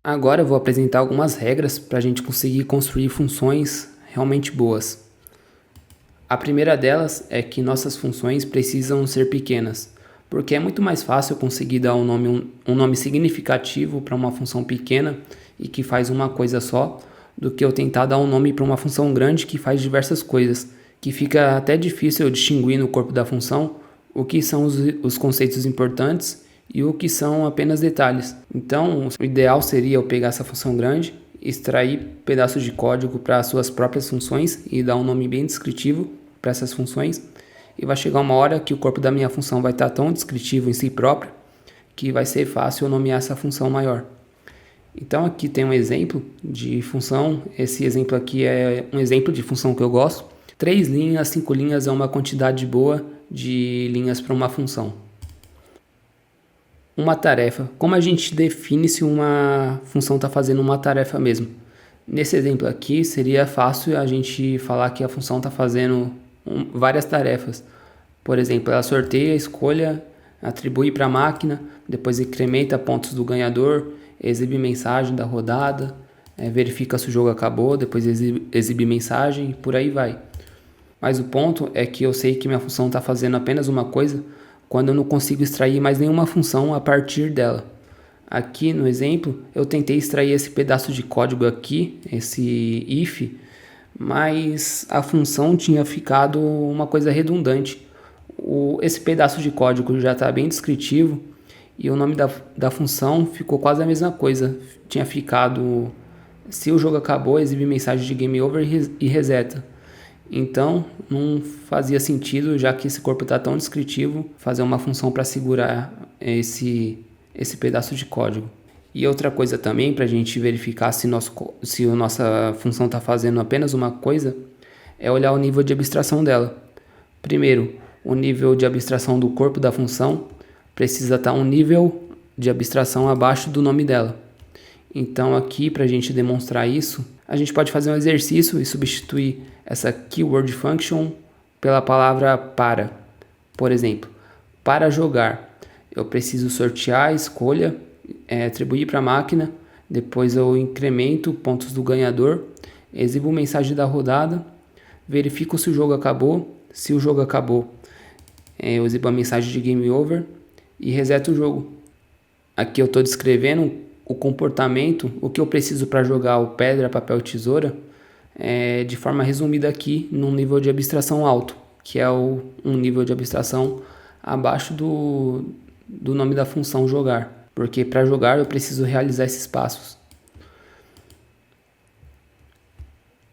Agora eu vou apresentar algumas regras para a gente conseguir construir funções realmente boas. A primeira delas é que nossas funções precisam ser pequenas, porque é muito mais fácil conseguir dar um nome significativo para uma função pequena e que faz uma coisa só, do que eu tentar dar um nome para uma função grande que faz diversas coisas, que fica até difícil eu distinguir no corpo da função o que são os conceitos importantes e o que são apenas detalhes. Então, o ideal seria eu pegar essa função grande, extrair pedaços de código para suas próprias funções e dar um nome bem descritivo para essas funções. E vai chegar uma hora que o corpo da minha função vai estar tão descritivo em si próprio que vai ser fácil eu nomear essa função maior. Então aqui tem um exemplo de função. Esse exemplo aqui é um exemplo de função que eu gosto. 3 linhas, 5 linhas é uma quantidade boa de linhas para uma função. Uma tarefa. Como a gente define se uma função está fazendo uma tarefa mesmo? Nesse exemplo aqui, seria fácil a gente falar que a função está fazendo várias tarefas. Por exemplo, ela sorteia, escolha, atribui para a máquina, depois incrementa pontos do ganhador, exibe mensagem da rodada, verifica se o jogo acabou, depois exibe mensagem e por aí vai. Mas o ponto é que eu sei que minha função está fazendo apenas uma coisa quando eu não consigo extrair mais nenhuma função a partir dela. Aqui no exemplo, eu tentei extrair esse pedaço de código aqui, esse if, mas a função tinha ficado uma coisa redundante. Esse pedaço de código já está bem descritivo e o nome da função ficou quase a mesma coisa. Tinha ficado, se o jogo acabou, exibe mensagem de game over e reseta. Então não fazia sentido, já que esse corpo está tão descritivo, fazer uma função para segurar esse pedaço de código. E outra coisa também, para a gente verificar se a nossa função está fazendo apenas uma coisa, é olhar o nível de abstração dela. Primeiro, o nível de abstração do corpo da função precisa estar um nível de abstração abaixo do nome dela. Então aqui, para a gente demonstrar isso, a gente pode fazer um exercício e substituir essa keyword function pela palavra para. Por exemplo, para jogar, eu preciso sortear a escolha, atribuir para a máquina, depois eu incremento pontos do ganhador, exibo mensagem da rodada, verifico se o jogo acabou. Se o jogo acabou, eu exibo a mensagem de game over e reseto o jogo. Aqui eu estou descrevendo o comportamento, o que eu preciso para jogar o pedra, papel, tesoura, de forma resumida aqui num nível de abstração alto, que é um nível de abstração abaixo do nome da função jogar, porque para jogar eu preciso realizar esses passos.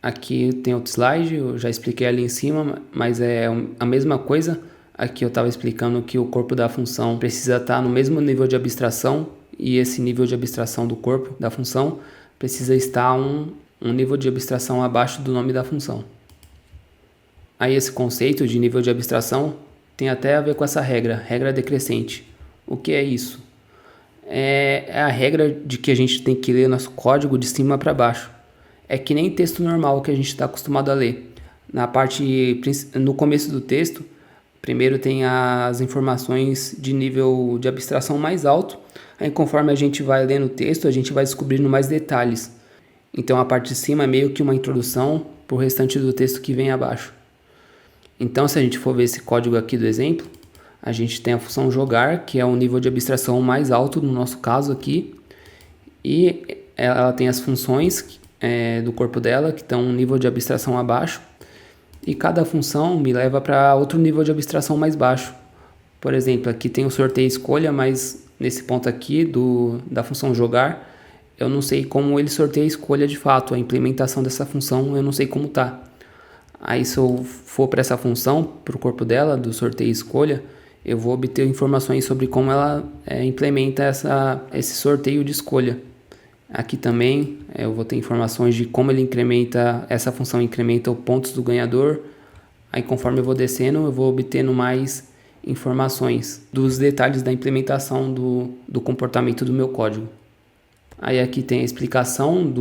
Aqui tem outro slide, eu já expliquei ali em cima, mas é a mesma coisa. Aqui eu estava explicando que o corpo da função precisa estar no mesmo nível de abstração e esse nível de abstração do corpo da função precisa estar um nível de abstração abaixo do nome da função. Aí esse conceito de nível de abstração tem até a ver com essa regra decrescente. O que é isso? É a regra de que a gente tem que ler nosso código de cima para baixo. É que nem texto normal que a gente está acostumado a ler. No começo do texto, primeiro tem as informações de nível de abstração mais alto. Aí conforme a gente vai lendo o texto, a gente vai descobrindo mais detalhes. Então a parte de cima é meio que uma introdução para o restante do texto que vem abaixo. Então se a gente for ver esse código aqui do exemplo, a gente tem a função jogar, que é o nível de abstração mais alto no nosso caso aqui. E ela tem as funções do corpo dela, que estão um nível de abstração abaixo. E cada função me leva para outro nível de abstração mais baixo. Por exemplo, aqui tem o sorteio escolha, mas nesse ponto aqui da função jogar, eu não sei como ele sorteia a escolha de fato. A implementação dessa função eu não sei como está. Aí se eu for para essa função, para o corpo dela, do sorteio escolha, eu vou obter informações sobre como ela implementa esse sorteio de escolha. Aqui também eu vou ter informações de como essa função incrementa os pontos do ganhador. Aí conforme eu vou descendo, eu vou obtendo mais informações dos detalhes da implementação do comportamento do meu código. Aí aqui tem a explicação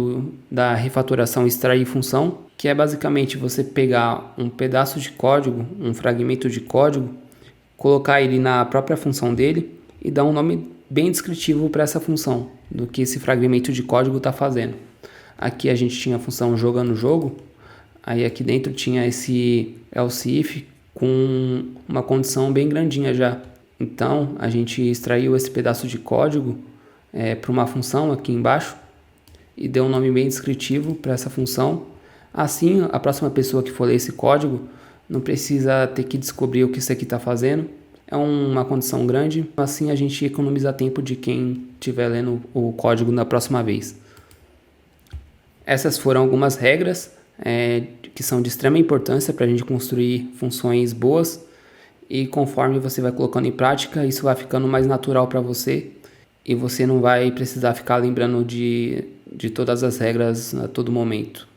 da refatoração extrair função, que é basicamente você pegar um pedaço de código, um fragmento de código, colocar ele na própria função dele e dar um nome bem descritivo para essa função, do que esse fragmento de código está fazendo. Aqui a gente tinha a função jogando jogo, aí aqui dentro tinha esse else if com uma condição bem grandinha já. Então a gente extraiu esse pedaço de código para uma função aqui embaixo e deu um nome bem descritivo para essa função. Assim, a próxima pessoa que for ler esse código não precisa ter que descobrir o que isso aqui está fazendo. É uma condição grande, assim a gente economiza tempo de quem estiver lendo o código na próxima vez. Essas foram algumas regras que são de extrema importância para a gente construir funções boas, e conforme você vai colocando em prática, isso vai ficando mais natural para você e você não vai precisar ficar lembrando de todas as regras a todo momento.